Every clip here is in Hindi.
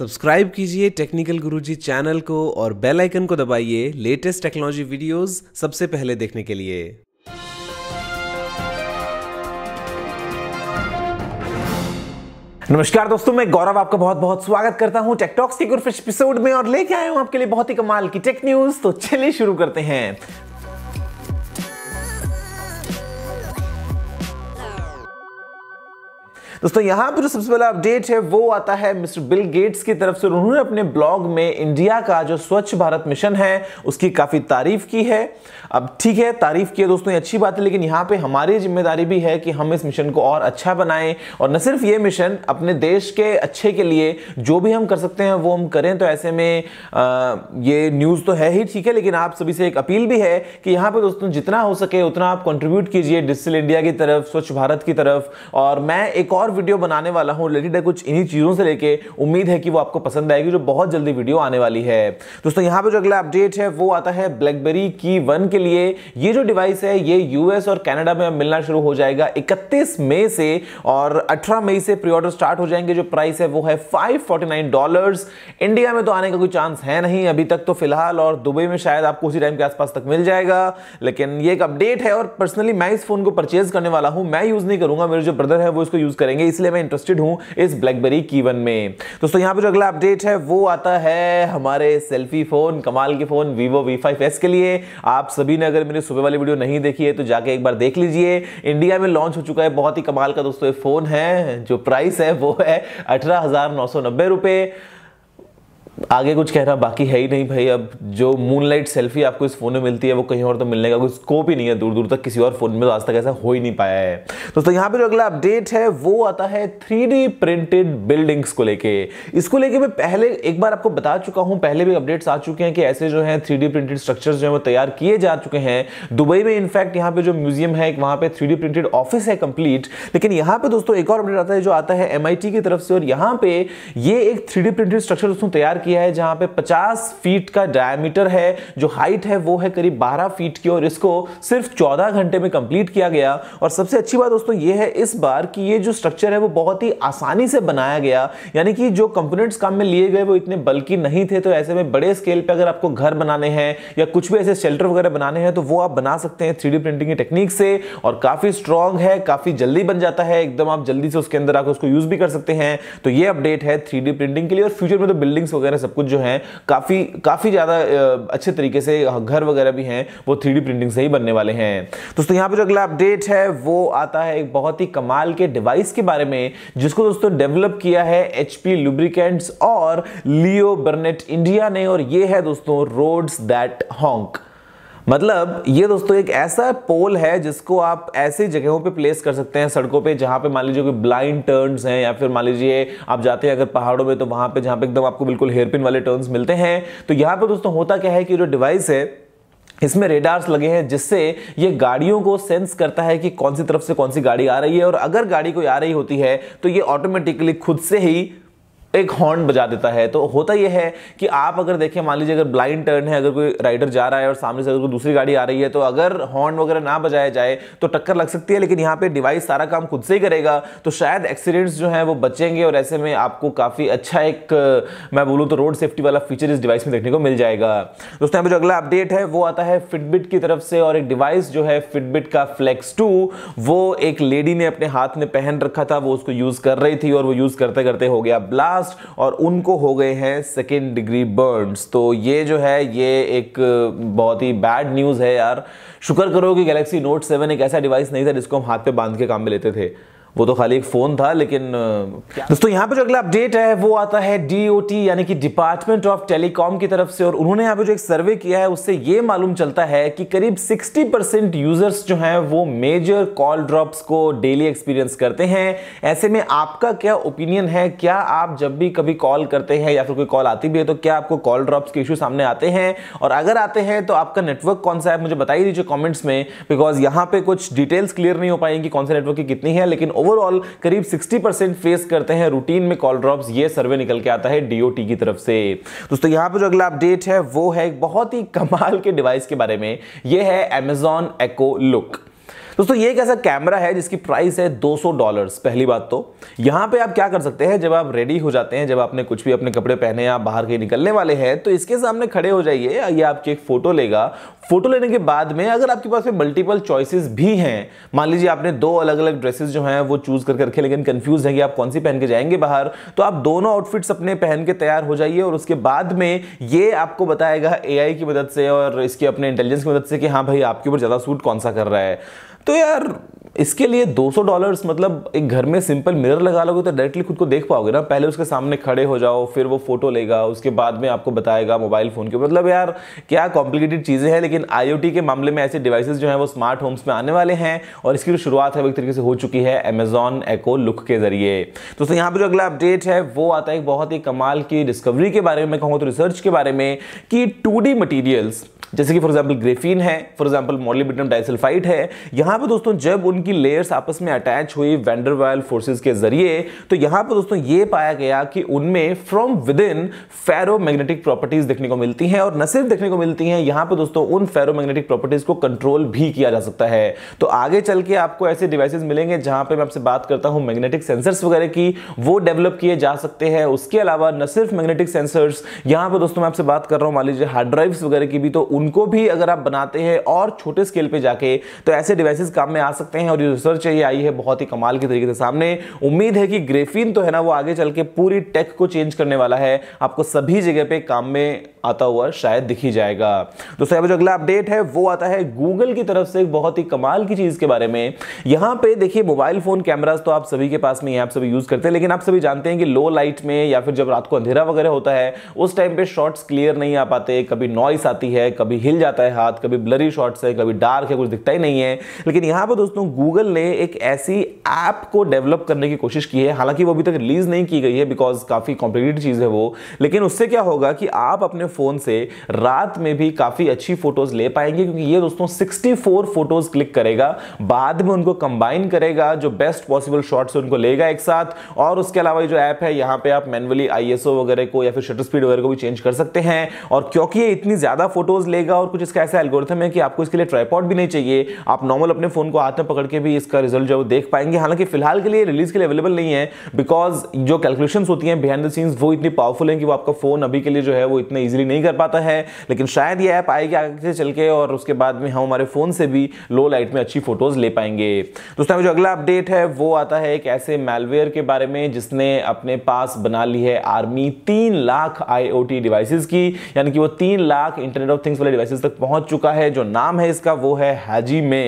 सब्सक्राइब कीजिए टेक्निकल गुरुजी चैनल को और बेल आइकन को दबाइए लेटेस्ट टेक्नोलॉजी वीडियोस सबसे पहले देखने के लिए। नमस्कार दोस्तों, मैं गौरव आपका बहुत बहुत स्वागत करता हूं टेक टॉक्स के एक फ्रेश एपिसोड में और लेके आया हूं आपके लिए बहुत ही कमाल की टेक न्यूज। तो चलिए शुरू करते हैं। दोस्तों यहां पर जो सबसे पहला अपडेट है वो आता है मिस्टर बिल गेट्स की तरफ से। उन्होंने अपने ब्लॉग में इंडिया का जो स्वच्छ भारत मिशन है उसकी काफी तारीफ की है। अब ठीक है, तारीफ की है दोस्तों, ये अच्छी बात है, लेकिन यहाँ पे हमारी जिम्मेदारी भी है कि हम इस मिशन को और अच्छा बनाएं और न सिर्फ ये मिशन, अपने देश के अच्छे के लिए जो भी हम कर सकते हैं वो हम करें। तो ऐसे में ये न्यूज़ तो है ही, ठीक है, लेकिन आप सभी से एक अपील भी है कि यहाँ पे दोस्तों जितना हो सके उतना आप कंट्रीब्यूट कीजिए डिजिटल इंडिया की तरफ, स्वच्छ भारत की तरफ। और मैं एक और वीडियो बनाने वाला हूँ रिलेटेड है कुछ इन्हीं चीज़ों से लेके, उम्मीद है कि वो आपको पसंद आएगी, जो बहुत जल्दी वीडियो आने वाली है। दोस्तों यहाँ पे जो अगला अपडेट है वो आता है ब्लैकबेरी की 1 के लिए। ये जो डिवाइस है ये यूएस और कनाडा में मिलना शुरू हो जाएगा 31 मई से और 18 मई से प्री ऑर्डर स्टार्ट हो जाएंगे। जो प्राइस है वो है $549। इंडिया में तो आने का कोई चांस है नहीं अभी तक तो फिलहाल, और दुबई में शायद आपको उसी टाइम के आसपास तक मिल जाएगा, लेकिन ये एक अपडेट है। और पर्सनली मैं इस फोन को परचेज करने वाला हूं, मैं यूज नहीं करूंगा, मेरे जो ब्रदर है वो इसको यूज करेंगे, इसलिए मैं इंटरेस्टेड हूं इस ब्लैकबेरी की 1 में। दोस्तों यहां पे जो अगला अपडेट है वो आता है हमारे सेल्फी फोन, कमाल के फोन Vivo V5s के लिए। आप सभी ने अगर मेरी सुबह वाली वीडियो नहीं देखी है तो जाके एक बार देख लीजिए। इंडिया में लॉन्च हो चुका है, बहुत ही कमाल का दोस्तों ये फोन है। जो प्राइस है वो है 18,990 रुपए। आगे कुछ कहना बाकी है ही नहीं भाई। अब जो मूनलाइट सेल्फी आपको इस फोन में मिलती है वो कहीं और तो मिलने का कोई स्कोप ही नहीं है, दूर दूर तक किसी और फोन में तो आज तक ऐसा हो ही नहीं पाया है। दोस्तों यहाँ पे जो अगला अपडेट है वो आता है 3D प्रिंटेड बिल्डिंग्स को लेके। इसको लेके मैं पहले एक बार आपको बता चुका हूँ, पहले भी अपडेट्स आ चुके हैं कि ऐसे जो है 3D प्रिंटेड स्ट्रक्चर्स जो है वो तैयार किए जा चुके हैं दुबई में। इनफैक्ट यहाँ पे जो म्यूजियम है वहाँ पे 3D प्रिंटेड ऑफिस है कंप्लीट। लेकिन यहाँ पे दोस्तों एक और अपडेट आता है जो आता है MIT की तरफ से, और यहाँ पे ये एक 3D प्रिंटेड स्ट्रक्चर दोस्तों तैयार किया है जहां पे 50 फीट का डायमीटर है, जो हाइट है वो है करीब 12 फीट की, और इसको सिर्फ 14 घंटे में कंप्लीट किया गया। और सबसे अच्छी बात दोस्तों ये है इस बार कि ये जो स्ट्रक्चर है वो बहुत ही आसानी से बनाया गया, यानी कि जो कंपोनेंट्स काम में लिए गए वो इतने बल्कि नहीं थे। तो ऐसे में बड़े स्केल पे अगर आपको घर बनाने हैं या कुछ भी ऐसे शेल्टर वगैरह बनाने हैं तो वो आप बना सकते हैं 3D प्रिंटिंग की टेक्निक से, और काफी स्ट्रॉन्ग है, काफी जल्दी बन जाता है एकदम, आप जल्दी से उसके अंदर आकर उसको यूज भी कर सकते हैं। तो ये अपडेट है 3D प्रिंटिंग के लिए। और फ्यूचर में तो बिल्डिंग्स वगैरह सब कुछ जो है काफी ज्यादा अच्छे तरीके से घर वगैरह भी हैं वो 3D प्रिंटिंग से ही बनने वाले हैं। दोस्तों यहां पे जो अगला अपडेट है वो आता है एक बहुत ही कमाल के डिवाइस के बारे में, जिसको दोस्तों डेवलप किया है HP लुब्रिकेंट्स और लियो बर्नेट इंडिया ने, और ये है दोस्तों रोड्स दैट हॉन्क। मतलब ये दोस्तों एक ऐसा पोल है जिसको आप ऐसी जगहों पे प्लेस कर सकते हैं सड़कों पे जहां पे मान लीजिए कोई ब्लाइंड टर्न्स हैं, या फिर मान लीजिए आप जाते हैं अगर पहाड़ों में तो वहां पे जहां पे एकदम आपको बिल्कुल हेयरपिन वाले टर्न्स मिलते हैं। तो यहां पे दोस्तों होता क्या है कि जो डिवाइस है इसमें रेडार्स लगे हैं जिससे ये गाड़ियों को सेंस करता है कि कौन सी तरफ से कौन सी गाड़ी आ रही है, और अगर गाड़ी कोई आ रही होती है तो ये ऑटोमेटिकली खुद से ही एक हॉर्न बजा देता है। तो होता यह है कि आप अगर देखें, मान लीजिए अगर ब्लाइंड टर्न है, अगर कोई राइडर जा रहा है और सामने से अगर कोई दूसरी गाड़ी आ रही है तो अगर हॉर्न वगैरह ना बजाया जाए तो टक्कर लग सकती है, लेकिन यहाँ पे डिवाइस सारा काम खुद से ही करेगा तो शायद एक्सीडेंट्स जो है वो बचेंगे, और ऐसे में आपको काफी अच्छा एक मैं बोलूँ तो रोड सेफ्टी वाला फीचर इस डिवाइस में देखने को मिल जाएगा। दोस्तों यहाँ पे जो अगला अपडेट है वो आता है फिटबिट की तरफ से, और एक डिवाइस जो है फिटबिट का फ्लेक्स 2 वो एक लेडी ने अपने हाथ में पहन रखा था, वो उसको यूज कर रही थी और वो यूज करते करते हो गया ब्लास्ट और उनको हो गए हैं 2nd डिग्री बर्न्स। तो ये जो है ये एक बहुत ही बैड न्यूज है यार। शुक्र करो कि गैलेक्सी नोट 7 एक ऐसा डिवाइस नहीं था जिसको हम हाथ पे बांध के काम में लेते थे, वो तो खाली एक फोन था। लेकिन दोस्तों यहाँ पे जो अगला अपडेट है वो आता है DOT यानी कि डिपार्टमेंट ऑफ टेलीकॉम की तरफ से, और उन्होंने यहाँ पे जो एक सर्वे किया है उससे ये मालूम चलता है कि करीब 60% यूजर्स जो हैं वो मेजर कॉल ड्रॉप्स को डेली एक्सपीरियंस करते हैं। ऐसे में आपका क्या ओपिनियन है? क्या आप जब भी कभी कॉल करते हैं या फिर कोई कॉल आती भी है तो क्या आपको कॉल ड्रॉप्स के इश्यू सामने आते हैं, और अगर आते हैं तो आपका नेटवर्क कौन सा है मुझे बताइए दीजिए कॉमेंट्स में, बिकॉज यहाँ पे कुछ डिटेल्स क्लियर नहीं हो पाएंगी कौन से नेटवर्क की कितनी है, लेकिन ओवरऑल करीब 60% फेस करते हैं रूटीन में कॉल ड्रॉप्स। ये सर्वे निकल के आता है DOT की तरफ से। दोस्तों यहां पे जो अगला अपडेट है वो है एक बहुत ही कमाल के डिवाइस के बारे में, ये है Amazon Echo Look। दोस्तों ये एक ऐसा कैमरा है जिसकी प्राइस है $200। पहली बात तो यहां पे आप क्या कर सकते हैं, जब आप रेडी हो जाते हैं, जब आपने कुछ भी अपने कपड़े पहने या बाहर कहीं निकलने वाले हैं, तो इसके सामने खड़े हो जाइए, ये आपकी एक फोटो लेगा। फोटो लेने के बाद में अगर आपके पास में मल्टीपल चॉइसेस भी हैं, मान लीजिए आपने 2 अलग अलग ड्रेसेस जो हैं वो चूज करके रखे, लेकिन कंफ्यूज हैं कि आप कौन सी पहन के जाएंगे बाहर, तो आप दोनों आउटफिट्स अपने पहन के तैयार हो जाइए और उसके बाद में ये आपको बताएगा एआई की मदद से और इसके अपने इंटेलिजेंस की मदद से कि हाँ भाई आपके ऊपर ज्यादा सूट कौन सा कर रहा है। तो यार इसके लिए $200 मतलब एक घर में सिंपल मिरर लगा लोगे तो डायरेक्टली खुद को देख पाओगे ना। पहले उसके सामने खड़े हो जाओ, फिर वो फोटो लेगा, उसके बाद में आपको बताएगा मोबाइल फोन के, मतलब यार क्या कॉम्प्लिकेटेड चीजें हैं। लेकिन IoT के मामले में ऐसे डिवाइसेस जो हैं वो स्मार्ट होम्स में आने वाले हैं और इसकी जो शुरुआत है वो एक तरीके से हो चुकी है Amazon Echo Look के जरिए। दोस्तों यहाँ पे जो अगला अपडेट है वो आता है एक बहुत ही कमाल की डिस्कवरी के बारे में, मैं कहूँ तो रिसर्च के बारे में, कि 2D मटीरियल्स जैसे कि फॉर एग्जांपल ग्रेफीन है, फॉर एग्जांपल मोलिब्डेनम डाइसल्फाइड है, यहां पे दोस्तों जब उनकी लेयर्स आपस में अटैच हुई वैन डर वाल्स फोर्सेस के जरिए, तो यहां पे दोस्तों ये पाया गया कि उनमें from with in ferromagnetic properties देखने को मिलती हैं। और न सिर्फ देखने को मिलती हैं, यहां पे दोस्तों उन फेरोमैग्नेटिक प्रॉपर्टीज को कंट्रोल भी किया जा सकता है। तो आगे चल के आपको ऐसे डिवाइसेस मिलेंगे जहां पे मैं आपसे बात करता हूं मैग्नेटिक सेंसर्स वगैरह की, वो डेवलप किए जा सकते हैं। उसके अलावा न सिर्फ मैग्नेटिक सेंसर्स, यहां पे दोस्तों मैं आपसे बात कर रहा हूं मान लीजिए हार्ड ड्राइव्स वगैरह की भी, तो उनको भी अगर आप बनाते हैं और छोटे स्केल पे जाके, तो ऐसे डिवाइसेस काम में आ सकते हैं। और ये रिसर्च ये आई है बहुत ही कमाल के तरीके से सामने। उम्मीद है कि ग्रेफीन तो है ना वो आगे चल के पूरी टेक को चेंज करने वाला है, आपको सभी जगह पे काम में आता हुआ शायद दिख ही जाएगा। दोस्तों जो अगला अपडेट है वो आता है गूगल की तरफ से एक बहुत ही कमाल की चीज के बारे में। यहां पे देखिए मोबाइल फोन कैमरास तो आप सभी के पास में, आप सभी यूज करते हैं, लेकिन आप सभी जानते हैं कि लो लाइट में या फिर जब रात को अंधेरा वगैरह होता है उस टाइम पे शॉट्स क्लियर नहीं आ पाते, कभी नॉइस आती है, कभी हिल जाता है हाथ, कभी ब्लरी शॉट्स है, कभी डार्क है, कुछ दिखता ही नहीं है। लेकिन यहां पर दोस्तों गूगल ने एक ऐसी ऐप को डेवलप करने की कोशिश की है, हालांकि वो अभी तक रिलीज नहीं की गई है बिकॉज काफी कॉम्प्लिकेटेड चीज है वो, लेकिन उससे क्या होगा कि आप अपने फोन से रात में भी काफी अच्छी फोटोज ले पाएंगे, क्योंकि ये दोस्तों 64 फोटोज क्लिक करेगा, बाद में उनको कंबाइन करेगा, जो बेस्ट पॉसिबल शॉट्स उनको लेगा एक साथ। और उसके अलावा जो ऐप है यहां पे आप मैन्युअली ISO वगैरह को या फिर शटर स्पीड वगैरह को भी चेंज कर सकते हैं। और क्योंकि ये इतनी ज्यादा फोटोज लेगा और कुछ इसका ऐसा एल्गोरिथम है कि आपको इसके लिए ट्राइपॉड भी नहीं चाहिए, आप नॉर्मल अपने फोन को हाथ में पकड़ के भी इसका रिजल्ट जो देख पाएंगे। हालांकि फिलहाल के लिए रिलीज के लिए अवेलेबल नहीं है बिकॉज जो कैलकुलेशंस होती हैं बिहाइंड द सीन्स वो इतनी पावरफुल है कि वो आपका फोन अभी के लिए जो है वो इतना इजीली नहीं कर पाता है। लेकिन शायद ये ऐप आएगी आगे से चल के और उसके बाद में हम हमारे फोन से भी लो लाइट में अच्छी फोटोज ले पाएंगे। दोस्तों जो अगला अपडेट है वो आता है एक ऐसे मैलवेयर के बारे में जिसने अपने पास बना ली है आर्मी 3 लाख IoT डिवाइसेस की, यानी कि वो 3 लाख इंटरनेट ऑफ थिंग्स वाले डिवाइसेस तक पहुंच चुका है। जो नाम है इसका वो है हाजिमे।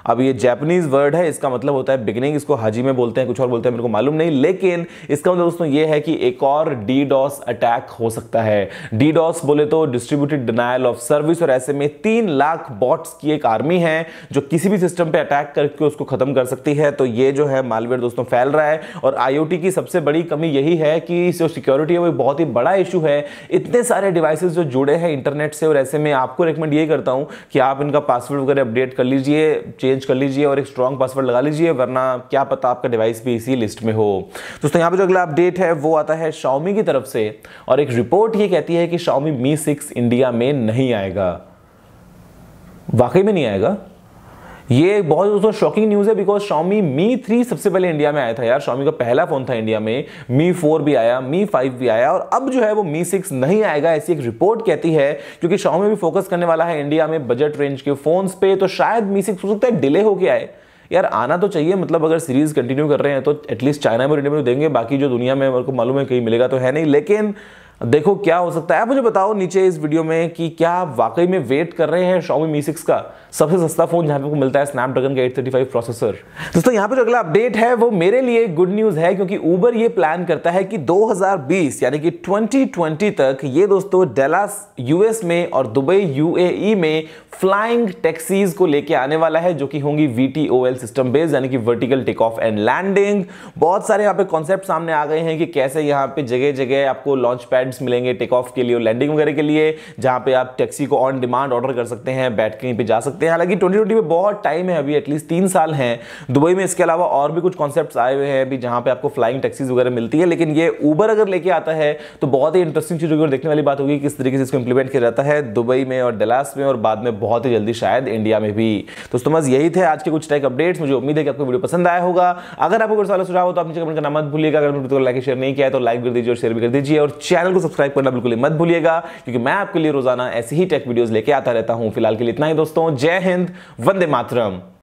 अब ये जापानीज वर्ड है, इसका मतलब होता है बिगिनिंग, इसको हाजिमे बोलते हैं, कुछ और बोलते हैं मेरे को मालूम नहीं, लेकिन इसका मतलब दोस्तों ये है कि एक और DDoS अटैक हो सकता है। DDoS बोले तो डिस्ट्रीब्यूटेड डिनायल ऑफ सर्विस, और ऐसे में 3 लाख बॉट्स की एक आर्मी है जो किसी भी सिस्टम पे अटैक करके उसको खत्म कर सकती है। तो ये जो है मालवेयर दोस्तों फैल रहा है, और IoT की सबसे बड़ी कमी यही है कि जो सिक्योरिटी है वो बहुत ही बड़ा इशू है। इतने सारे डिवाइसेस जो जुड़े हैं इंटरनेट से, और ऐसे में आपको रिकमेंड ये करता हूं कि आप इनका पासवर्ड वगैरह अपडेट कर लीजिए, चेंज कर लीजिए और एक स्ट्रॉन्ग पासवर्ड लगा लीजिए, वरना क्या पता आपका डिवाइस भी इसी लिस्ट में हो। दोस्तों यहां पे जो अगला अपडेट है वो आता है Xiaomi की तरफ से, और एक रिपोर्ट ये कहती है कि Xiaomi Mi 6 इंडिया में नहीं आएगा। वाकई में नहीं आएगा? ये बहुत दोस्तों शॉकिंग न्यूज है बिकॉज Xiaomi Mi 3 सबसे पहले इंडिया में आया था यार। Xiaomi का पहला फोन था इंडिया में, Mi 4 भी आया, Mi 5 भी आया, और अब जो है वो Mi 6 नहीं आएगा ऐसी एक रिपोर्ट कहती है, क्योंकि Xiaomi भी फोकस करने वाला है इंडिया में बजट रेंज के फोन्स पे। तो शायद Mi 6 हो सकता है डिले होके आए। यार आना तो चाहिए, मतलब अगर सीरीज कंटिन्यू कर रहे हैं तो एटलीस्ट चाइना में और इंडिया में देंगे, बाकी जो दुनिया में मेरे को मालूम है कहीं मिलेगा तो है नहीं। लेकिन देखो क्या हो सकता है। आप मुझे बताओ नीचे इस वीडियो में कि क्या आप वाकई में वेट कर रहे हैं Xiaomi Mi 6 का, सबसे सस्ता फोन जहां पे आपको मिलता है स्नैपड्रैगन का 835 प्रोसेसर। दोस्तों यहां पे जो अगला अपडेट है वो मेरे लिए गुड न्यूज है, क्योंकि उबर ये प्लान करता है कि 2020 यानी कि 2020 तक ये दोस्तों डैलास US में और दुबई UAE में फ्लाइंग टैक्सीज को लेके आने वाला है, जो कि होंगी VTOL सिस्टम बेस्ड, यानी कि vertical take off and landing. बहुत सारे यहाँ पे कॉन्सेप्ट सामने आ गए हैं कि कैसे यहाँ पे जगह जगह आपको लॉन्च पैड स्टैंड्स मिलेंगे टेक ऑफ के लिए और लैंडिंग वगैरह के लिए, जहां पे आप टैक्सी को ऑन डिमांड ऑर्डर कर सकते हैं, बैठ के कहीं पे जा सकते हैं। हालांकि 2020 में बहुत टाइम है, अभी एटलीस्ट 3 साल हैं दुबई में। इसके अलावा और भी कुछ कॉन्सेप्ट्स आए हुए हैं अभी जहां पे आपको फ्लाइंग टैक्सीज वगैरह मिलती है, लेकिन ये उबर अगर लेके आता है तो बहुत ही इंटरेस्टिंग चीज होगी और देखने वाली बात होगी किस तरीके से इसको इंप्लीमेंट किया जाता है दुबई में और डलास में और बाद में बहुत ही जल्दी शायद इंडिया में भी। दोस्तों बस यही थे आज के कुछ टेक अपडेट्स। मुझे उम्मीद है कि आपको वीडियो पसंद आया होगा। अगर आपको कोई सवाल सुझाव हो तो आप नीचे कमेंट करना मत भूलिएगा। अगर वीडियो को लाइक शेयर नहीं किया है तो लाइक कर दीजिए और शेयर भी कर दीजिए और चैनल को सब्सक्राइब करना बिल्कुल मत भूलिएगा, क्योंकि मैं आपके लिए रोजाना ऐसी ही टेक वीडियोस लेके आता रहता हूं। फिलहाल के लिए इतना ही दोस्तों, जय हिंद, वंदे मातरम।